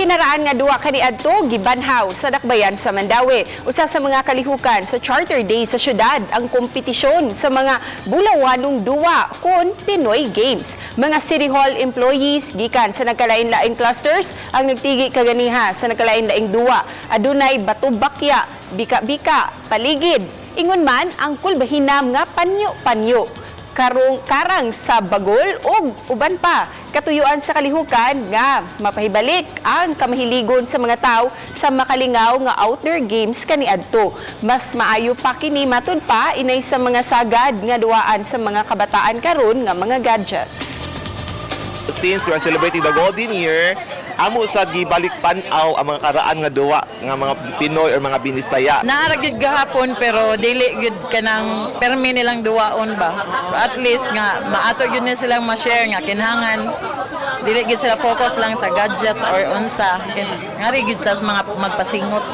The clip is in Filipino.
Kinaraan nga duwa kaniadto gibanhaw sa Dakbayan sa Mandawi. Usa sa mga kalihukan sa Charter Day sa syudad ang kompetisyon sa mga bulawanong duwa kon Pinoy Games. Mga City Hall employees gikan sa nagkalain-laing clusters ang nagtigi kaganiha sa nagkalain-laing duwa. Adunay batubakya, bika-bika, paligid. Ingon man ang kulbahinam nga panyo-panyo. Karang sa bagol o uban pa katuyuan sa kalihukan nga mapahibalik ang kamahiligon sa mga tao sa makalingaw nga outdoor games kaniadto. Mas maayo pa kini matud pa inay sa mga sagad nga duwaan sa mga kabataan karon nga mga gadgets. Since we are celebrating the golden year, amo sa gibalik pan-aw ang mga karaan nga duwa nga mga Pinoy or mga Binisaya. Naaragid gahapon pero dili gud kanang permi nilang duwaon ba. At least nga maato gyud na silang ma-share nga kinhangan dili gid sila focus lang sa gadgets or unsa. Ngari gid sa mga magpasingot.